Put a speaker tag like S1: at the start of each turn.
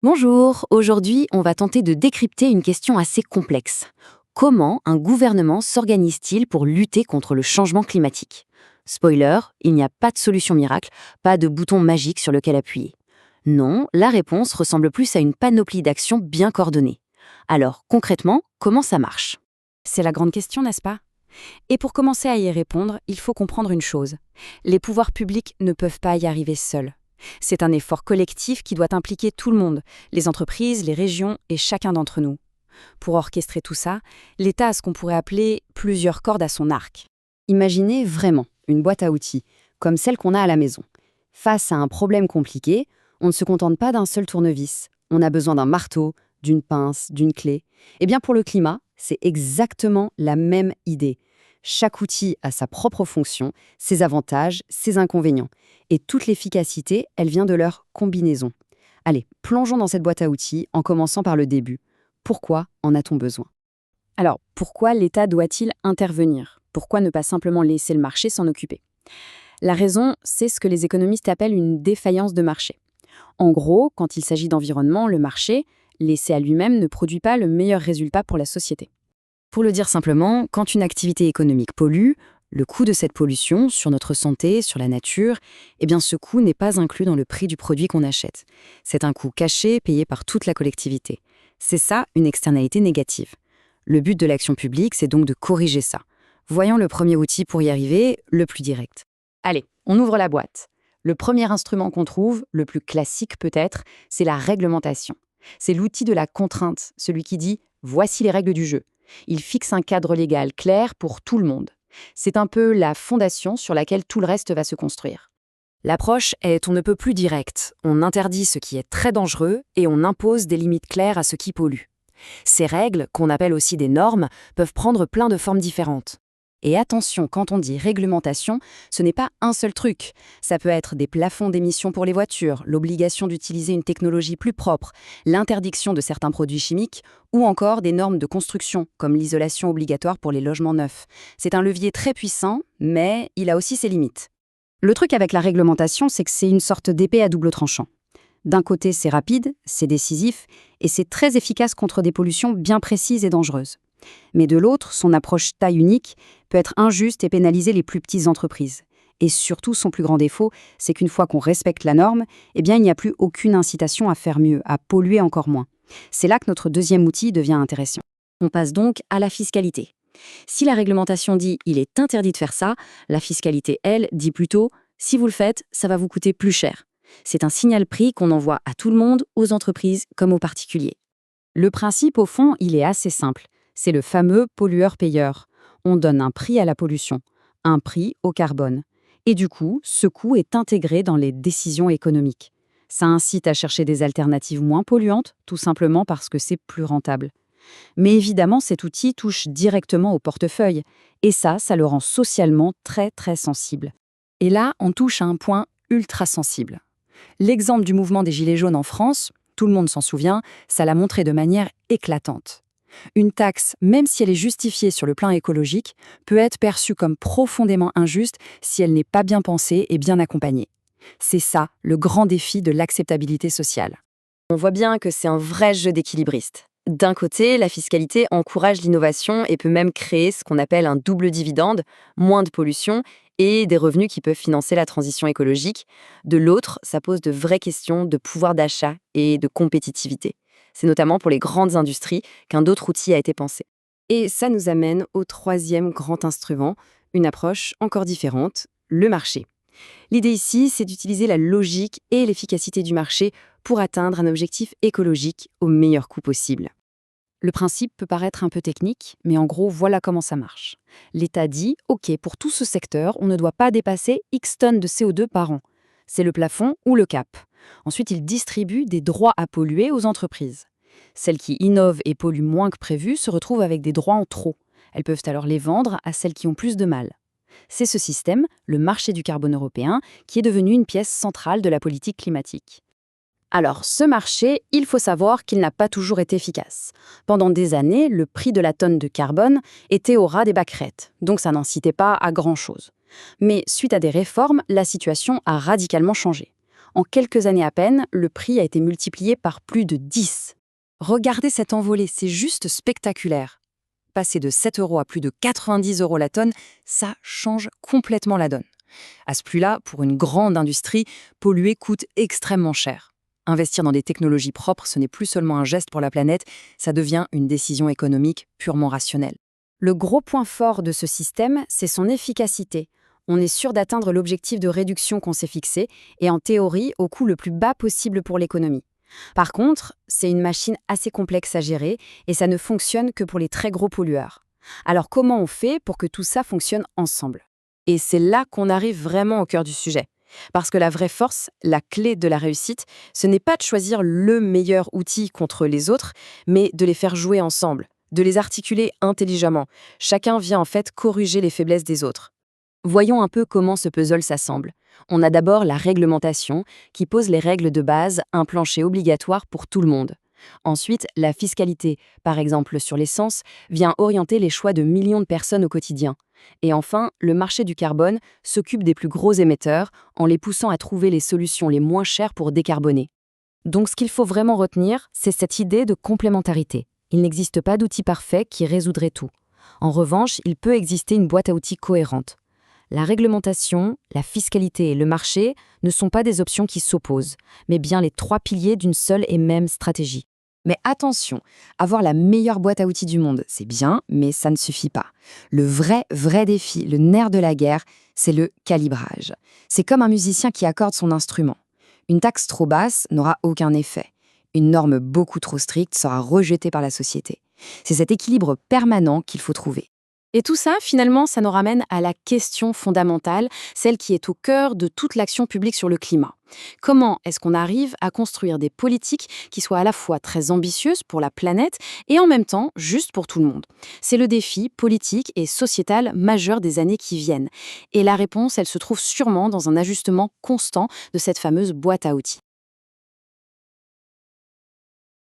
S1: Bonjour, aujourd'hui on va tenter de décrypter une question assez complexe. Comment un gouvernement s'organise-t-il pour lutter contre le changement climatique? Spoiler, il n'y a pas de solution miracle, pas de bouton magique sur lequel appuyer. Non, la réponse ressemble plus à une panoplie d'actions bien coordonnées. Alors concrètement, comment ça marche?
S2: C'est la grande question, n'est-ce pas? Et pour commencer à y répondre, il faut comprendre une chose. Les pouvoirs publics ne peuvent pas y arriver seuls. C'est un effort collectif qui doit impliquer tout le monde, les entreprises, les régions et chacun d'entre nous. Pour orchestrer tout ça, l'État a ce qu'on pourrait appeler plusieurs cordes à son arc.
S1: Imaginez vraiment une boîte à outils, comme celle qu'on a à la maison. Face à un problème compliqué, on ne se contente pas d'un seul tournevis. On a besoin d'un marteau, d'une pince, d'une clé. Eh bien pour le climat, c'est exactement la même idée. Chaque outil a sa propre fonction, ses avantages, ses inconvénients. Et toute l'efficacité, elle vient de leur combinaison. Allez, plongeons dans cette boîte à outils en commençant par le début. Pourquoi en a-t-on besoin?
S2: Alors, pourquoi l'État doit-il intervenir? Pourquoi ne pas simplement laisser le marché s'en occuper? La raison, c'est ce que les économistes appellent une défaillance de marché. En gros, quand il s'agit d'environnement, le marché, laissé à lui-même, ne produit pas le meilleur résultat pour la société.
S1: Pour le dire simplement, quand une activité économique pollue, le coût de cette pollution sur notre santé, sur la nature, eh bien ce coût n'est pas inclus dans le prix du produit qu'on achète. C'est un coût caché payé par toute la collectivité. C'est ça, une externalité négative. Le but de l'action publique, c'est donc de corriger ça. Voyons le premier outil pour y arriver, le plus direct. Allez, on ouvre la boîte. Le premier instrument qu'on trouve, le plus classique peut-être, c'est la réglementation. C'est l'outil de la contrainte, celui qui dit « voici les règles du jeu ». Il fixe un cadre légal clair pour tout le monde. C'est un peu la fondation sur laquelle tout le reste va se construire. L'approche est on ne peut plus directe. On interdit ce qui est très dangereux et on impose des limites claires à ce qui pollue. Ces règles, qu'on appelle aussi des normes, peuvent prendre plein de formes différentes. Et attention, quand on dit réglementation, ce n'est pas un seul truc. Ça peut être des plafonds d'émissions pour les voitures, l'obligation d'utiliser une technologie plus propre, l'interdiction de certains produits chimiques, ou encore des normes de construction, comme l'isolation obligatoire pour les logements neufs. C'est un levier très puissant, mais il a aussi ses limites. Le truc avec la réglementation, c'est que c'est une sorte d'épée à double tranchant. D'un côté, c'est rapide, c'est décisif, et c'est très efficace contre des pollutions bien précises et dangereuses. Mais de l'autre, son approche taille unique peut être injuste et pénaliser les plus petites entreprises. Et surtout, son plus grand défaut, c'est qu'une fois qu'on respecte la norme, eh bien, il n'y a plus aucune incitation à faire mieux, à polluer encore moins. C'est là que notre deuxième outil devient intéressant. On passe donc à la fiscalité. Si la réglementation dit « il est interdit de faire ça », la fiscalité, elle, dit plutôt « si vous le faites, ça va vous coûter plus cher ». C'est un signal prix qu'on envoie à tout le monde, aux entreprises comme aux particuliers. Le principe, au fond, il est assez simple. C'est le fameux pollueur-payeur. On donne un prix à la pollution, un prix au carbone. Et du coup, ce coût est intégré dans les décisions économiques. Ça incite à chercher des alternatives moins polluantes, tout simplement parce que c'est plus rentable. Mais évidemment, cet outil touche directement au portefeuille. Et ça le rend socialement très très sensible. Et là, on touche à un point ultra sensible. L'exemple du mouvement des Gilets jaunes en France, tout le monde s'en souvient, ça l'a montré de manière éclatante. Une taxe, même si elle est justifiée sur le plan écologique, peut être perçue comme profondément injuste si elle n'est pas bien pensée et bien accompagnée. C'est ça, le grand défi de l'acceptabilité sociale. On voit bien que c'est un vrai jeu d'équilibriste. D'un côté, la fiscalité encourage l'innovation et peut même créer ce qu'on appelle un double dividende, moins de pollution et des revenus qui peuvent financer la transition écologique. De l'autre, ça pose de vraies questions de pouvoir d'achat et de compétitivité. C'est notamment pour les grandes industries qu'un autre outil a été pensé. Et ça nous amène au troisième grand instrument, une approche encore différente, le marché. L'idée ici, c'est d'utiliser la logique et l'efficacité du marché pour atteindre un objectif écologique au meilleur coût possible. Le principe peut paraître un peu technique, mais en gros, voilà comment ça marche. L'État dit « Ok, pour tout ce secteur, on ne doit pas dépasser X tonnes de CO2 par an. C'est le plafond ou le cap. » Ensuite, il distribue des droits à polluer aux entreprises. Celles qui innovent et polluent moins que prévu se retrouvent avec des droits en trop. Elles peuvent alors les vendre à celles qui ont plus de mal. C'est ce système, le marché du carbone européen, qui est devenu une pièce centrale de la politique climatique. Alors, ce marché, il faut savoir qu'il n'a pas toujours été efficace. Pendant des années, le prix de la tonne de carbone était au ras des pâquerettes, donc ça n'incitait pas à grand-chose. Mais suite à des réformes, la situation a radicalement changé.
S2: En quelques années à peine, le prix a été multiplié par plus de 10.
S1: Regardez cette envolée, c'est juste spectaculaire. Passer de 7 € à plus de 90 € la tonne, ça change complètement la donne. À ce prix-là, pour une grande industrie, polluer coûte extrêmement cher. Investir dans des technologies propres, ce n'est plus seulement un geste pour la planète, ça devient une décision économique purement rationnelle.
S2: Le gros point fort de ce système, c'est son efficacité. On est sûr d'atteindre l'objectif de réduction qu'on s'est fixé, et en théorie, au coût le plus bas possible pour l'économie. Par contre, c'est une machine assez complexe à gérer, et ça ne fonctionne que pour les très gros pollueurs. Alors comment on fait pour que tout ça fonctionne ensemble?
S1: Et c'est là qu'on arrive vraiment au cœur du sujet. Parce que la vraie force, la clé de la réussite, ce n'est pas de choisir le meilleur outil contre les autres, mais de les faire jouer ensemble, de les articuler intelligemment. Chacun vient en fait corriger les faiblesses des autres. Voyons un peu comment ce puzzle s'assemble. On a d'abord la réglementation, qui pose les règles de base, un plancher obligatoire pour tout le monde. Ensuite, la fiscalité, par exemple sur l'essence, vient orienter les choix de millions de personnes au quotidien. Et enfin, le marché du carbone s'occupe des plus gros émetteurs en les poussant à trouver les solutions les moins chères pour décarboner. Donc ce qu'il faut vraiment retenir, c'est cette idée de complémentarité. Il n'existe pas d'outil parfait qui résoudrait tout. En revanche, il peut exister une boîte à outils cohérente. La réglementation, la fiscalité et le marché ne sont pas des options qui s'opposent, mais bien les 3 piliers d'une seule et même stratégie. Mais attention, avoir la meilleure boîte à outils du monde, c'est bien, mais ça ne suffit pas. Le vrai défi, le nerf de la guerre, c'est le calibrage. C'est comme un musicien qui accorde son instrument. Une taxe trop basse n'aura aucun effet. Une norme beaucoup trop stricte sera rejetée par la société. C'est cet équilibre permanent qu'il faut trouver.
S2: Et tout ça, finalement, ça nous ramène à la question fondamentale, celle qui est au cœur de toute l'action publique sur le climat. Comment est-ce qu'on arrive à construire des politiques qui soient à la fois très ambitieuses pour la planète et en même temps justes pour tout le monde? C'est le défi politique et sociétal majeur des années qui viennent. Et la réponse, elle se trouve sûrement dans un ajustement constant de cette fameuse boîte à outils.